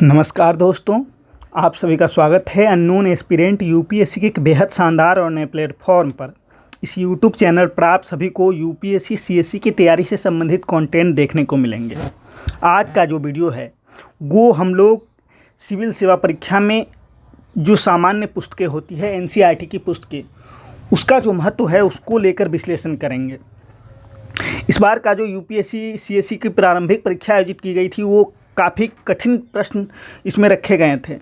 नमस्कार दोस्तों, आप सभी का स्वागत है अननोन एस्पिरेंट यूपीएससी के एक बेहद शानदार और नए प्लेटफॉर्म पर। इस यूट्यूब चैनल पर आप सभी को यूपीएससी सीएससी की तैयारी से संबंधित कंटेंट देखने को मिलेंगे। आज का जो वीडियो है वो हम लोग सिविल सेवा परीक्षा में जो सामान्य पुस्तकें होती है एनसीईआरटी की पुस्तकें, उसका जो महत्व है उसको लेकर विश्लेषण करेंगे। इस बार का जो यूपीएससी सीएससी की प्रारंभिक परीक्षा आयोजित की गई थी वो काफ़ी कठिन प्रश्न इसमें रखे गए थे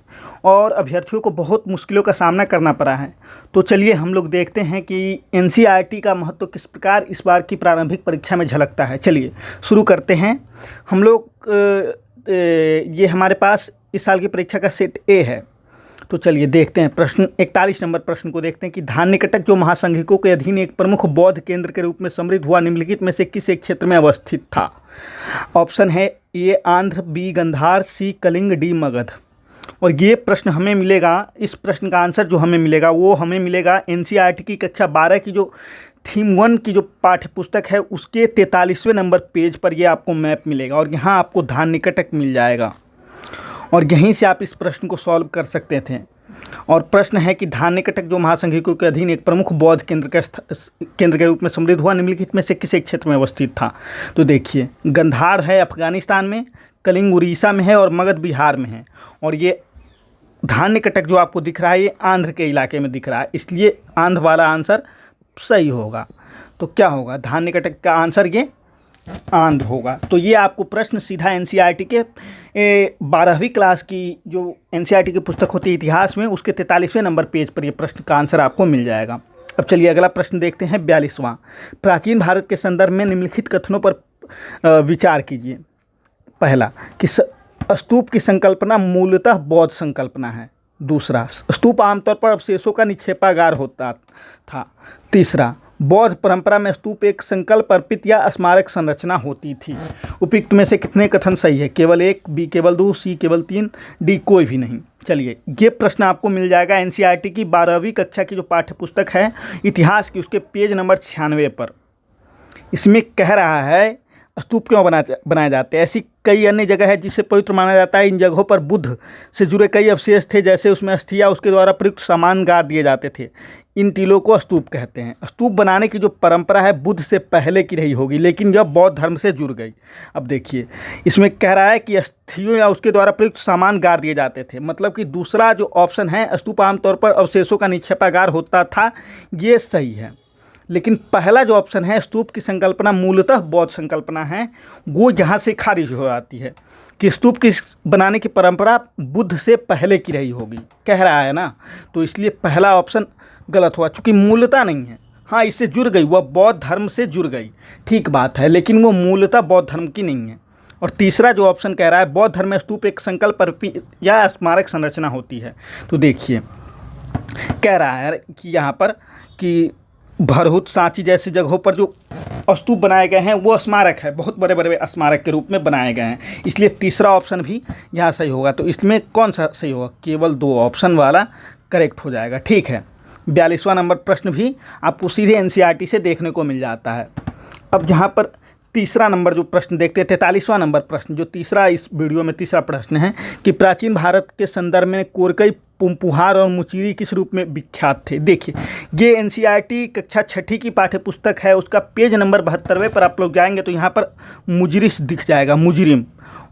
और अभ्यर्थियों को बहुत मुश्किलों का सामना करना पड़ा है। तो चलिए हम लोग देखते हैं कि एनसीईआरटी का महत्व किस प्रकार इस बार की प्रारंभिक परीक्षा में झलकता है। चलिए शुरू करते हैं। हम लोग ये हमारे पास इस साल की परीक्षा का सेट ए है। तो चलिए देखते हैं प्रश्न 41 नंबर प्रश्न को देखते हैं कि धान्यकटक जो महासंघिकों के अधीन एक प्रमुख बौद्ध केंद्र के रूप में समृद्ध हुआ निम्नलिखित में से किस एक क्षेत्र में अवस्थित था। ऑप्शन है ए आंध्र, बी गंधार, सी कलिंग, डी मगध। और ये प्रश्न हमें मिलेगा, इस प्रश्न का आंसर जो हमें मिलेगा वो हमें मिलेगा एनसीईआरटी की कक्षा 12 की जो थीम 1 की जो पाठ्य पुस्तक है उसके 43वें नंबर पेज पर ये आपको मैप मिलेगा और यहाँ आपको धान्यकटक मिल जाएगा और यहीं से आप इस प्रश्न को सॉल्व कर सकते थे। और प्रश्न है कि धान्यकटक जो महासंघिकों के अधीन एक प्रमुख बौद्ध केंद्र के रूप में समृद्ध हुआ निम्नलिखित में से किस एक क्षेत्र में अवस्थित था। तो देखिए, गंधार है अफगानिस्तान में, कलिंग उड़ीसा में है और मगध बिहार में है। और ये धान्यकटक जो आपको दिख रहा है ये आंध्र के इलाके में दिख रहा है, इसलिए आंध्र वाला आंसर सही होगा। तो क्या होगा, धान्यकटक का आंसर ये आंध्र होगा। तो ये आपको प्रश्न सीधा एनसीईआरटी के 12वीं क्लास की जो एनसीईआरटी की पुस्तक होती है इतिहास में उसके 43वें नंबर पेज पर ये प्रश्न का आंसर आपको मिल जाएगा। अब चलिए अगला प्रश्न देखते हैं 42वां। प्राचीन भारत के संदर्भ में निम्नलिखित कथनों पर विचार कीजिए। पहला कि स्तूप की संकल्पना मूलतः बौद्ध संकल्पना है। दूसरा, स्तूप आमतौर पर अवशेषों का निक्षेपागार होता था। तीसरा, बौद्ध परंपरा में स्तूप एक संकल्प अर्पित या स्मारक संरचना होती थी। उपयुक्त में से कितने कथन सही है? केवल एक, बी केवल 2, सी केवल 3, डी कोई भी नहीं। चलिए, ये प्रश्न आपको मिल जाएगा एनसीईआरटी की 12वीं कक्षा की जो पाठ्य पुस्तक है इतिहास की उसके पेज नंबर 96 पर। इसमें कह रहा है स्तूप क्यों बनाए जाते हैं। ऐसी कई अन्य जगह है जिसे पवित्र माना जाता है। इन जगहों पर बुद्ध से जुड़े कई अवशेष थे, जैसे उसमें अस्थियाँ उसके द्वारा प्रयुक्त सामान गाड़ दिए जाते थे। इन टीलों को स्तूप कहते हैं। स्तूप बनाने की जो परंपरा है बुद्ध से पहले की रही होगी, लेकिन जब बौद्ध धर्म से जुड़ गई। अब देखिए, इसमें कह रहा है कि अस्थियों या उसके द्वारा प्रयुक्त सामान गाड़ दिए जाते थे, मतलब कि दूसरा जो ऑप्शन है स्तूप आमतौर पर अवशेषों का निक्षेपागार होता था, ये सही है। लेकिन पहला जो ऑप्शन है स्तूप की संकल्पना मूलतः बौद्ध संकल्पना है, वो यहाँ से खारिज हो जाती है कि स्तूप की बनाने की परंपरा बुद्ध से पहले की रही होगी, कह रहा है ना। तो इसलिए पहला ऑप्शन गलत हुआ, चूँकि मूलतः नहीं है। हाँ, इससे जुड़ गई, वह बौद्ध धर्म से जुड़ गई, ठीक बात है, लेकिन वो मूलतः बौद्ध धर्म की नहीं है। और तीसरा जो ऑप्शन कह रहा है बौद्ध धर्म में स्तूप एक संकल्प अर्पित या स्मारक संरचना होती है। तो देखिए, कह रहा है कि यहाँ पर कि भरहुत, सांची जैसी जगहों पर जो स्तूप बनाए गए हैं वो स्मारक है, बहुत बड़े बड़े स्मारक के रूप में बनाए गए हैं, इसलिए तीसरा ऑप्शन भी यहाँ सही होगा। तो इसमें कौन सा सही होगा? केवल 2 ऑप्शन वाला करेक्ट हो जाएगा। ठीक है, 42वां नंबर प्रश्न भी आपको सीधे एनसीईआरटी से देखने को मिल जाता है। अब यहाँ पर तीसरा नंबर जो प्रश्न देखते हैं, 43वां नंबर प्रश्न, जो तीसरा इस वीडियो में तीसरा प्रश्न है कि प्राचीन भारत के संदर्भ में कोरकई, पुम्पुहार और मुचिरी किस रूप में विख्यात थे। देखिए, ये एनसीईआरटी कक्षा 6 की पाठ्य पुस्तक है, उसका पेज नंबर 72 पर आप लोग जाएंगे तो यहाँ पर मुजरिस दिख जाएगा, मुजरिम,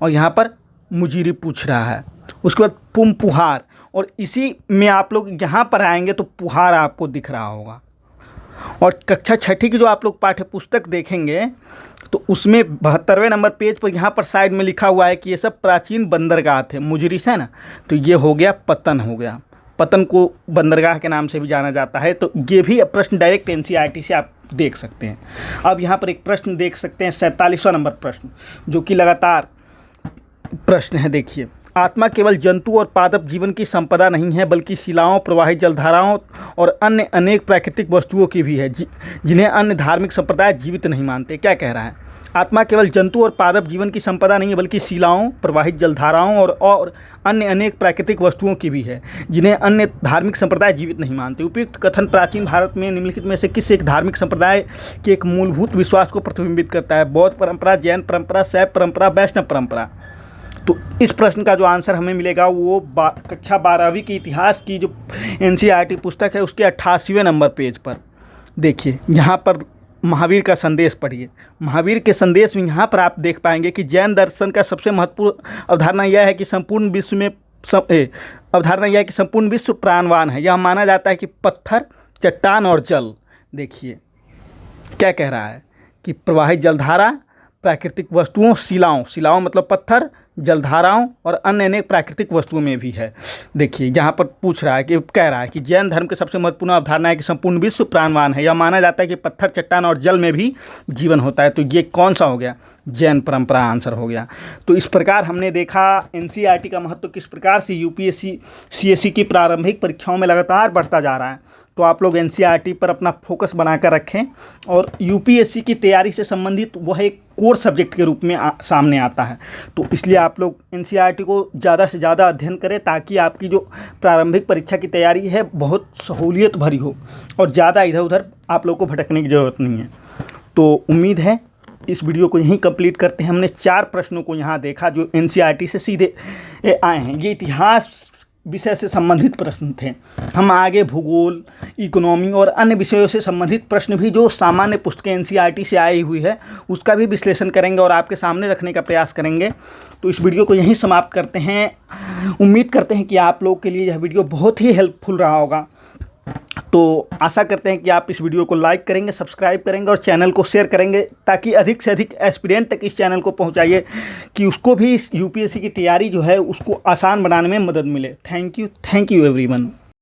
और यहाँ पर मुजिरी पूछ रहा है। उसके बाद पुम्पुहार, और इसी में आप लोग यहाँ पर आएंगे तो पुहार आपको दिख रहा होगा। और कक्षा 6 की जो आप लोग पाठ्य पुस्तक देखेंगे तो उसमें 72वें नंबर पेज पर यहाँ पर साइड में लिखा हुआ है कि ये सब प्राचीन बंदरगाह थे। मुजरिस है ना, तो ये हो गया पतन, हो गया पतन को बंदरगाह के नाम से भी जाना जाता है। तो ये भी प्रश्न डायरेक्ट एनसीईआरटी से आप देख सकते हैं। अब यहाँ पर एक प्रश्न देख सकते हैं 47वां नंबर प्रश्न, जो कि लगातार प्रश्न है। देखिए, आत्मा केवल जंतु और पादप जीवन की संपदा नहीं है, बल्कि शिलाओं, प्रवाहित जलधाराओं और अन्य अनेक प्राकृतिक वस्तुओं की भी है, जिन्हें अन्य धार्मिक संप्रदाय जीवित नहीं मानते। क्या कह रहा है? आत्मा केवल जंतु और पादप जीवन की संपदा नहीं है, बल्कि शिलाओं, प्रवाहित जलधाराओं और अन्य अनेक प्राकृतिक वस्तुओं की भी है, जिन्हें अन्य धार्मिक संप्रदाय जीवित नहीं मानते। उपयुक्त कथन प्राचीन भारत में निम्नलिखित में से किस एक धार्मिक संप्रदाय के एक मूलभूत विश्वास को प्रतिबिंबित करता है? बौद्ध परंपरा, जैन परंपरा, शैव परंपरा, वैष्णव परंपरा। तो इस प्रश्न का जो आंसर हमें मिलेगा वो कक्षा 12वीं की इतिहास की जो एनसीईआरटी पुस्तक है उसके 88वें नंबर पेज पर। देखिए यहाँ पर महावीर का संदेश पढ़िए। महावीर के संदेश में यहाँ पर आप देख पाएंगे कि जैन दर्शन का सबसे महत्वपूर्ण अवधारणा यह है कि संपूर्ण विश्व प्राणवान है। यह माना जाता है कि पत्थर, चट्टान और जल। देखिए क्या कह रहा है कि प्रवाहित जलधारा, प्राकृतिक वस्तुओं, शिलाओं मतलब पत्थर, जलधाराओं और अन्य अनेक प्राकृतिक वस्तुओं में भी है। देखिए यहाँ पर पूछ रहा है कि कह रहा है कि जैन धर्म के सबसे महत्वपूर्ण अवधारणा है कि संपूर्ण विश्व प्राणवान है। यह माना जाता है कि पत्थर, चट्टान और जल में भी जीवन होता है। तो ये कौन सा हो गया? जैन परंपरा आंसर हो गया। तो इस प्रकार हमने देखा एनसीईआरटी का महत्व किस प्रकार से यूपीएससी सीएससी की प्रारंभिक परीक्षाओं में लगातार बढ़ता जा रहा है। तो आप लोग एनसीईआरटी पर अपना फोकस बनाकर रखें और यूपीएससी की तैयारी से संबंधित वह एक कोर सब्जेक्ट के रूप में सामने आता है। तो इसलिए आप लोग एनसीईआरटी को ज़्यादा से ज़्यादा अध्ययन करें ताकि आपकी जो प्रारंभिक परीक्षा की तैयारी है बहुत सहूलियत भरी हो और ज़्यादा इधर उधर आप लोग को भटकने की ज़रूरत नहीं है। तो उम्मीद है इस वीडियो को यहीं कंप्लीट करते हैं। हमने 4 प्रश्नों को यहाँ देखा जो एनसीईआरटी से सीधे आए हैं। ये इतिहास विषय से संबंधित प्रश्न थे। हम आगे भूगोल, इकोनॉमी और अन्य विषयों से संबंधित प्रश्न भी जो सामान्य पुस्तकें एनसीईआरटी से आई हुई है उसका भी विश्लेषण करेंगे और आपके सामने रखने का प्रयास करेंगे। तो इस वीडियो को यहीं समाप्त करते हैं। उम्मीद करते हैं कि आप लोग के लिए यह वीडियो बहुत ही हेल्पफुल रहा होगा। तो आशा करते हैं कि आप इस वीडियो को लाइक करेंगे, सब्सक्राइब करेंगे और चैनल को शेयर करेंगे ताकि अधिक से अधिक एस्पिरेंट तक इस चैनल को पहुंचाइए कि उसको भी इस यूपीएससी की तैयारी जो है उसको आसान बनाने में मदद मिले। Thank you everyone.